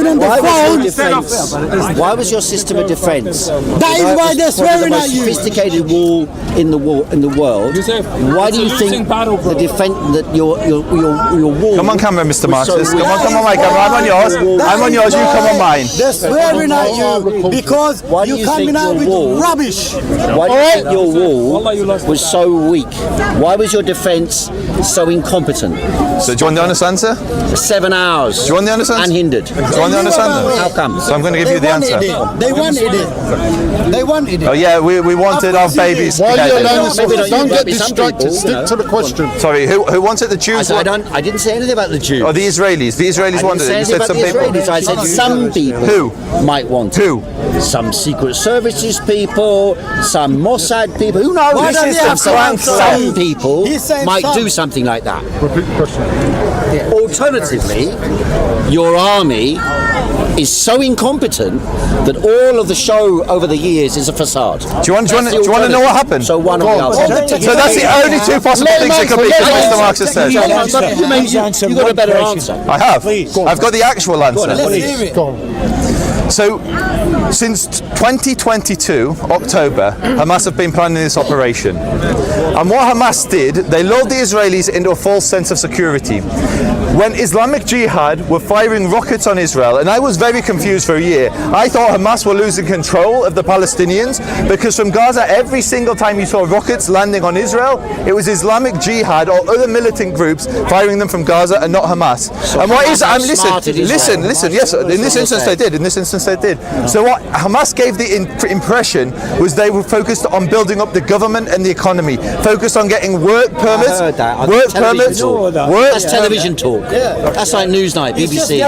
talking on the phone. Why was your system of defence? That is why they're swearing at you. The most sophisticated wall in the world. Why do you think the defence that your wall? Come on, camera, Mr. Marxist. Come on, my camera. I'm on yours. I'm on yours. You come on mine. They're swearing at you because you're coming out with rubbish. Why do you think your wall was so weak? Why was your defence so incompetent? So do you want the honest answer? 7 hours. Do you want the honest answer? Unhindered. Do you want the honest answer? How come? So I'm going to give you the answer. They wanted it. They wanted it. Oh yeah, we wanted our babies. Why are you allowing Maybe yourself? not you, Don't get maybe some distracted. people, Stick to the question. Sorry, who wanted the Jews? I didn't say anything about the Jews. Oh, the Israelis. The Israelis wanted it. You said some people. I said some people Who might want it. Who? Some Secret Services people, some Mossad people. Who knows? Why don't they have Some people He's saying might some. do something like that. Repeat the question. Alternatively, your army is so incompetent that all of the show over the years is a facade. Do you want to know what happened? So one of the other. So that's the only two possible things it could be, because Mr. Marxist says. You got a better answer. I have. I've got the actual answer. Let's hear it. Go on. So, since 2022, October, Hamas have been planning this operation. And what Hamas did, they lulled the Israelis into a false sense of security. When Islamic Jihad were firing rockets on Israel, and I was very confused for a year, I thought Hamas were losing control of the Palestinians, because from Gaza, every single time you saw rockets landing on Israel, it was Islamic Jihad or other militant groups firing them from Gaza and not Hamas. And what is, listen, yes, in this instance they did. So what Hamas gave the impression was they were focused on building up the government and the economy, focused on getting work permits, That's television talk. That's like Newsnight, BBC.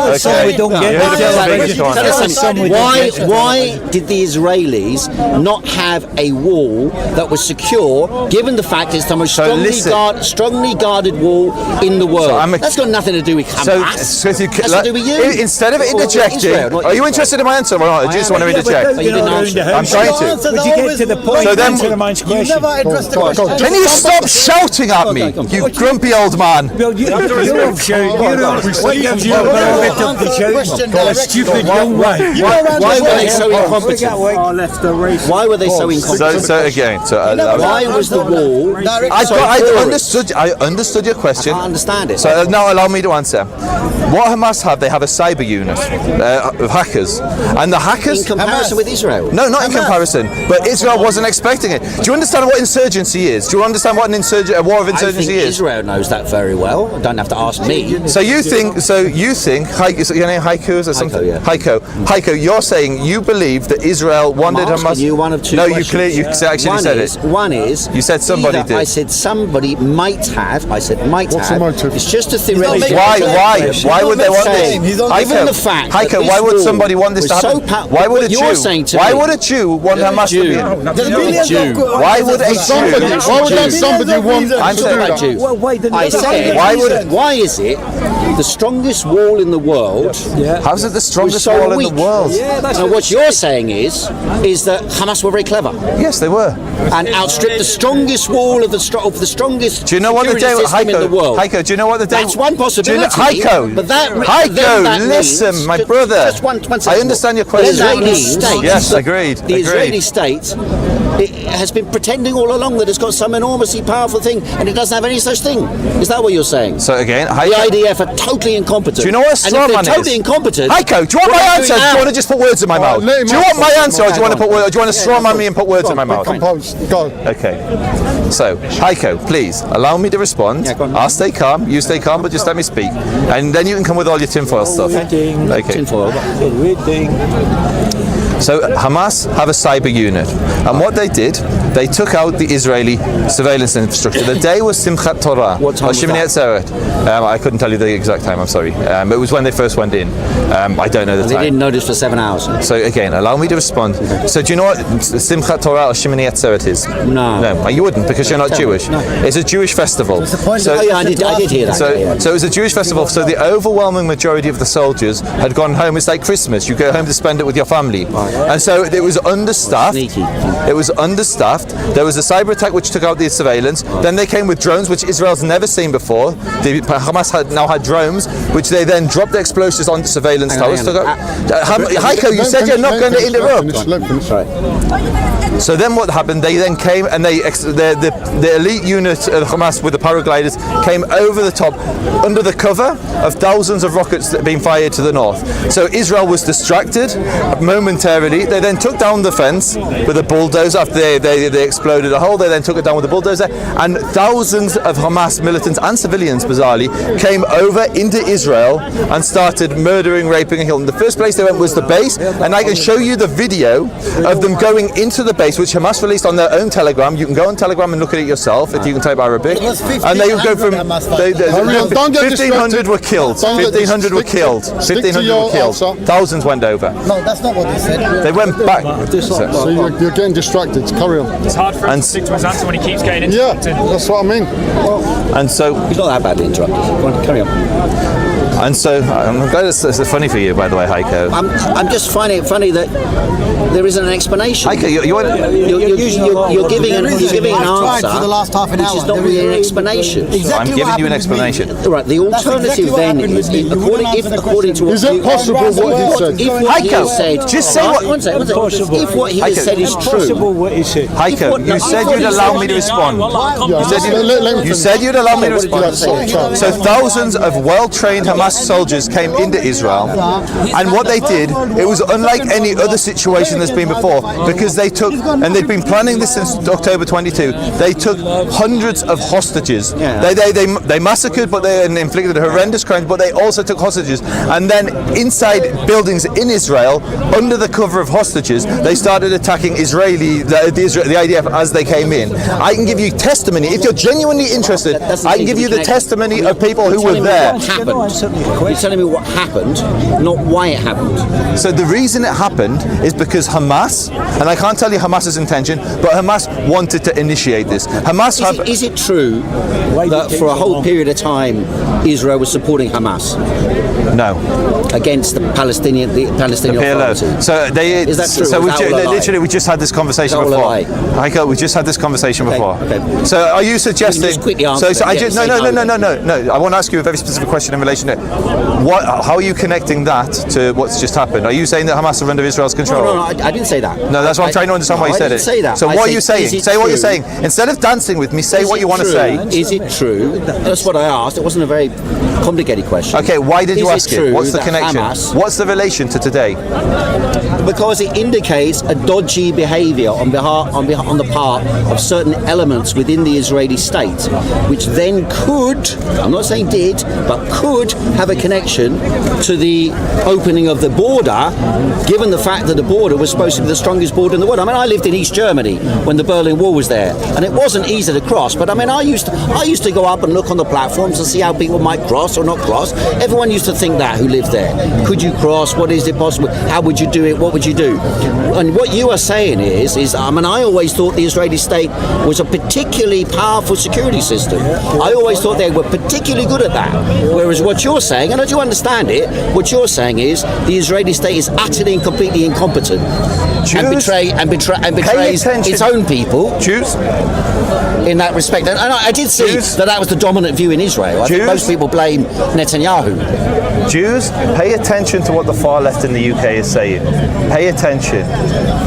Why did the Israelis not have a wall that was secure, given the fact it's the most strongly guarded wall in the world? That's got nothing to do with Hamas. That's to do with you. Instead of interjecting, are you interested in my answer or not? I just want to interject. I'm trying to. Would you get to the point? So then, answer the man's question. can you stop shouting at me, you grumpy old man? Well, what gives you a bit of the show? A stupid young man. Why were they so incompetent? Why were they so incompetent? So again, why was the wall? I understood your question. I understand it. So now allow me to answer. What Hamas have? They have a cyber unit of hackers, and the hackers. In comparison with Israel? No, not in comparison. But Israel wasn't expecting it. Do you understand what insurgency is? Do you understand what a war of insurgency is? Israel knows that very well. You don't have to ask me. So you think? Is your name Heiko or something? Heiko, you're saying you believe that Israel wanted Hamas? You one of two. No, you actually said it. One is. You said somebody did. I said somebody might have. I said might have. What's the motive? It's just a theoretical. Why would they want this? Given the fact. Heiko, why would somebody want this to happen? Why would a Jew? Why would a Jew want Hamas to be in? Why would a Jew? Why would somebody want? I'm saying. I said. Why is it the strongest wall in the world? How's it the strongest wall in the world? Now, what you're saying is that Hamas were very clever. Yes, they were, and outstripped the strongest wall of the strongest. Do you know what the day? Heiko, do you know what the day? That's one possibility. Heiko, but Heiko, listen, my brother. Just one I understand your question. Yes, agreed. The Israeli state has been pretending all along that it's got some enormously powerful thing, and it doesn't have any such thing. Is that what you're saying? So again, the IDF are totally incompetent. Do you know what a straw man is? Totally incompetent. Heiko, do you want my answer? Do you want to just put words in my mouth? Do you want my answer, or do you want to put? Do you want to straw man me and put words in my mouth? Go. Okay. So, Heiko, please allow me to respond. I'll stay calm. You stay calm, but just let me speak, and then you can come with all your tinfoil stuff. Okay. Tinfoil. So Hamas have a cyber unit, and what they did, they took out the Israeli surveillance infrastructure. The day was Simchat Torah. What time was that? I couldn't tell you the exact time, I'm sorry. It was when they first went in. I don't know the time. They didn't notice for 7 hours. So again, allow me to respond. So do you know what Simchat Torah or Shemini Atzeret is? No. You wouldn't, because you're not Jewish. No. It's a Jewish festival. I did hear that. So it was a Jewish festival, so the overwhelming majority of the soldiers had gone home. It's like Christmas. You go home to spend it with your family. And so it was understaffed. Sneaky. It was understaffed. There was a cyber attack which took out the surveillance. Then they came with drones, which Israel's never seen before. Hamas now had drones, which they then dropped the explosives on the surveillance towers. Heiko, you said you're not going to interrupt. So then what happened? They then came and the elite unit of Hamas with the paragliders came over the top, under the cover of thousands of rockets that had been fired to the north. So Israel was distracted momentarily. They then took down the fence with a bulldozer after they exploded a hole. They then took it down with a bulldozer, and thousands of Hamas militants and civilians, bizarrely, came over into Israel and started murdering, raping, and killing. The first place they went was the base, and I can show you the video of them going into the base, which Hamas released on their own Telegram. You can go on Telegram and look at it yourself if you can type Arabic. And they would go from 1,500 were killed. 1,500 were killed. 1,500 were killed. Thousands went over. No, that's not what they said. They went back. So you're getting distracted. Carry on. It's hard for him to stick to his answer when he keeps getting interrupted. Yeah, that's what I mean. And so He's not that badly interrupted. Go on, carry on. And so, I'm glad it's funny for you, by the way, Heiko. I'm just finding it funny that there isn't an explanation. Heiko, you're giving an answer for the last half an which hour. is not really an explanation. Exactly I'm giving you an explanation. Right, the alternative then is, according to what Is it possible what he said? if what he has said, just say what- one second. If what he has said is true, Heiko, you said you'd allow me to respond. You said you'd allow me to respond. So thousands of well-trained Hamas soldiers came into Israel, and what they did, it was unlike any other situation that's been before, because they took, and they've been planning this since October 22, they took hundreds of hostages. They massacred, but they inflicted horrendous crimes, but they also took hostages. And then inside buildings in Israel, under the cover of hostages, they started attacking the IDF as they came in. I can give you testimony. If you're genuinely interested, I can give you the testimony of people who were there. You're telling me what happened, not why it happened. So the reason it happened is because Hamas, and I can't tell you Hamas's intention, but Hamas wanted to initiate this. Is it true that for a whole period of time Israel was supporting Hamas? No. Against the Palestinian PLO. Authority? So is that true? So literally we just had this conversation before. Heiko, we just had this conversation before. Okay. So are you suggesting? Just quickly answer. No. I want to ask you a very specific question in relation to how are you connecting that to what's just happened? Are you saying that Hamas are under Israel's control? No, I didn't say that. No, that's what I'm trying to understand why you said it. I didn't say that. So what are you saying? Say what you're saying. Instead of dancing with me, say what you want to say. Is it true? That's what I asked. It wasn't a very complicated question. Okay, why did you ask it? What's the connection? What's the relation to today? Because it indicates a dodgy behaviour on the part of certain elements within the Israeli state, which then could, I'm not saying did, but could have a connection to the opening of the border, given the fact that the border was supposed to be the strongest border in the world. I mean, I lived in East Germany when the Berlin Wall was there, and it wasn't easy to cross, but I mean, I used to go up and look on the platforms and see how people might cross or not cross. Everyone used to think that who lived there. Could you cross? What is it possible? How would you do it? What would you do? And what you are saying is I mean, I always thought the Israeli state was a particularly powerful security system. I always thought they were particularly good at that. Whereas what you're saying, and I do understand it, what you're saying is the Israeli state is utterly and completely incompetent and betrays its own people. Jews? In that respect, and I did see that was the dominant view in Israel. I think most people blame Netanyahu. Jews, pay attention to what the far left in the UK is saying. Pay attention.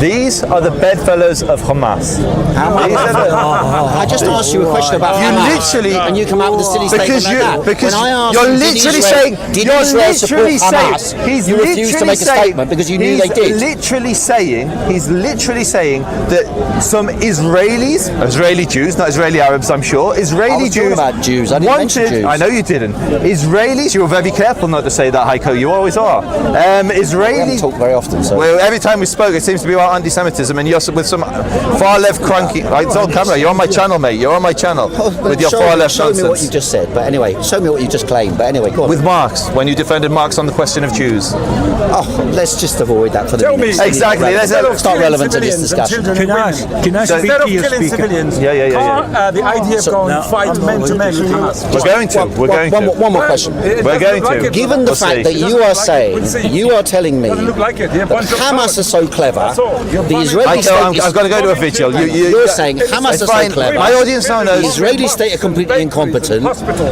These are the bedfellows of Hamas. I just asked you a question about Hamas, and you come out with a silly statement like that. Because when I asked you're you, literally saying, did Israel support Hamas? You refused to make a statement because you knew they did. He's literally saying that some Israeli Jews, not Israeli Arabs, I'm sure, Israeli Jews. About Jews. I didn't mention Jews. I know you didn't. Israelis, you were very careful not to say that, Heiko. You always are. Israelis. We talk very often. So. Well, every time we spoke, it seems to be about anti-Semitism, and you're with some far left cranky. It's on camera. You're on my channel, mate. You're on my channel with your far left nonsense. Show me what you just said. But anyway, show me what you just claimed. But anyway, go on. With Marx, when you defended Marx on the question of Jews. Oh, let's just avoid that for the minute. Exactly. It's not relevant to this discussion. Can I speak to your speaker? Yeah. The idea of going fight men to men with Hamas. We're going to. One more question. We're going to. given the fact that you are saying, you are telling me that Hamas are so clever, the Israeli state I've got to go to a vigil. You're saying Hamas are so clever. My audience now knows. The Israeli state are completely incompetent,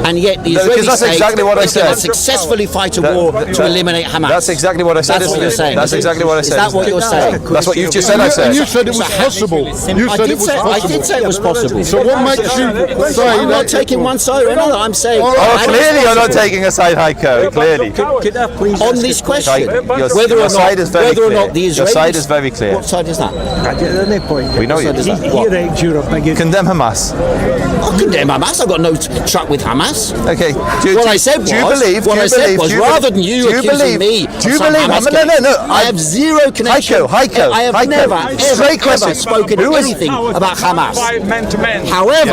and yet the Israeli that's state exactly what I is going said. to successfully fight a war to eliminate Hamas. That's exactly what I said. That's what you're saying. That's exactly what I said. Is that what you're saying? That's what you've just said. I said. And you said it was possible. You said it was possible. I did say it was possible. So what makes you say I'm not that? taking one side or another. I'm saying. Oh, clearly you're not taking a side, Heiko. Clearly. On this question, whether Your or side is very not the Israelis. Your side is very clear. What side is that? We know you. Condemn Hamas. I condemn Hamas. I've got no truck with Hamas. Okay. What I said was rather than you accusing me of some Hamas gang, I have zero connection. Heiko, I have never, ever spoken anything about Hamas. However,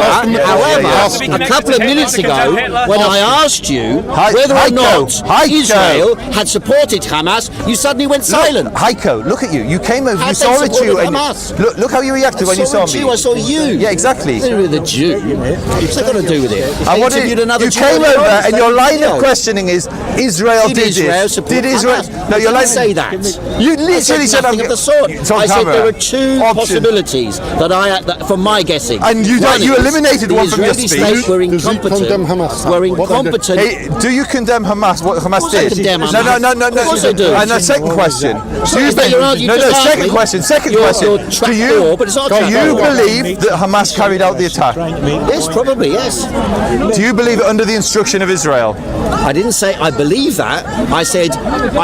a couple of minutes ago, when I asked you whether or not Israel had supported Hamas, you suddenly went silent. Heiko, look at you. You came over. Had You they saw a Jew. supported And Hamas? look how you reacted when you saw me. I saw you. Yeah, exactly. What's with the Jew? What's that got to do with it? And what interviewed another you Jew came on the over road, and your line no. of questioning is Israel Did did Israel this. support Did Israel? Hamas? No, your I line. didn't say that. You literally said nothing of the sort. It's on I said camera. there were two Option. possibilities that from my guessing. And you One is eliminated one from your the speech. Israeli state were Does he incompetent. condemn Hamas? Were What they did? incompetent. Hey, do you condemn Hamas? What Hamas I did? condemn No, Hamas. no. Of course I do. And the second question. Do you Is that your answer? You no, just asked second me. question. Second Your question. track Do you war, but it's not a track war. believe that Hamas carried out the attack? Yes, probably, yes. Do you believe it under the instruction of Israel? I didn't say I believe that. I said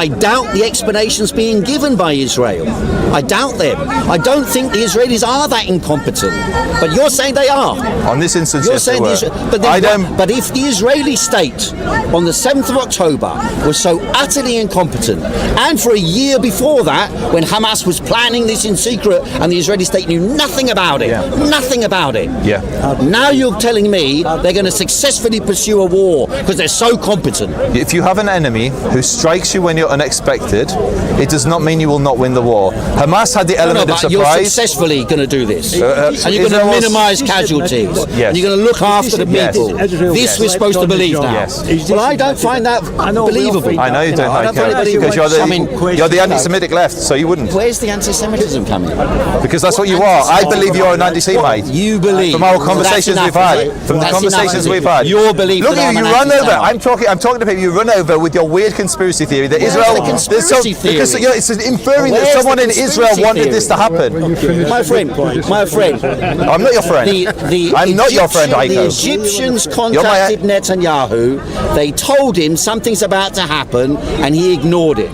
I doubt the explanations being given by Israel. I doubt them. I don't think the Israelis are that incompetent. But you're saying they are. On this instance, You're yes, they saying were. but if the Israeli state on the 7th of October was so utterly incompetent, and for a year before that, when Hamas was planning this in secret and the Israeli state knew nothing about it, nothing about it. Yeah. Now you're telling me they're going to successfully pursue a war because they're so competent. If you have an enemy who strikes you when you're unexpected, it does not mean you will not win the war. Hamas had the element of But you're surprise. successfully going to do this. And you're Israel going to was- minimise casualties. Yes. And you're going to look after the Yes. people. This we're supposed to believe now. Yes. Well, I don't find that believable. I know you don't I like don't find it it because believable. you're the anti-Semitic left, so you wouldn't. Where's the anti-Semitism coming? Because that's what you are. I believe you're an anti-Semite. You believe. From our conversations we've had. From the conversations we've had. Your belief. Look that at you, I'm you an run over. anti-Semite. I'm talking to people. You run over with your weird conspiracy theory that Where's Israel. the conspiracy theory? Because it's inferring that Where's someone the in Israel conspiracy wanted theory? this to happen. My friend. I'm not your friend. I'm not your friend, The Heiko. Egyptians contacted Netanyahu. They told him something's about to happen, and he ignored it.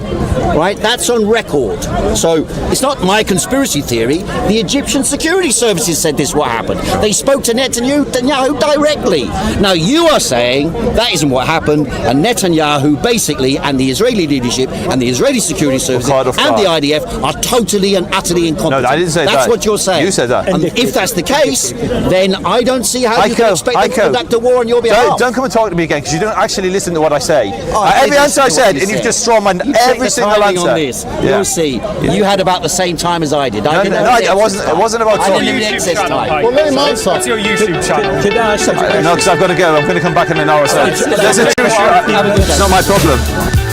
Right? That's on record. So it's not my conspiracy theory. The Egyptian security services said this what happened. They spoke to Netanyahu directly. Now you are saying that isn't what happened, and Netanyahu basically, and the Israeli leadership, and the Israeli security services, caught and off the guard. IDF are totally and utterly incompetent. No, I didn't say that's that. what you're saying. You said that. And if that's the case, then I don't see how you can expect them to conduct a war on your behalf. Don't come and talk to me again because you don't actually listen to what I say. I Every did answer I listen to what said, you and you've said. just strawman You check every the single timing answer. on this. Yeah. You'll see. You had about the same time as I did. No, I wasn't. It wasn't about I talking. didn't even excess time. Well, let him answer. What's your YouTube channel? No, because I've got to go. I'm going to come back in an hour or so. There's a Jewish. It's not my problem.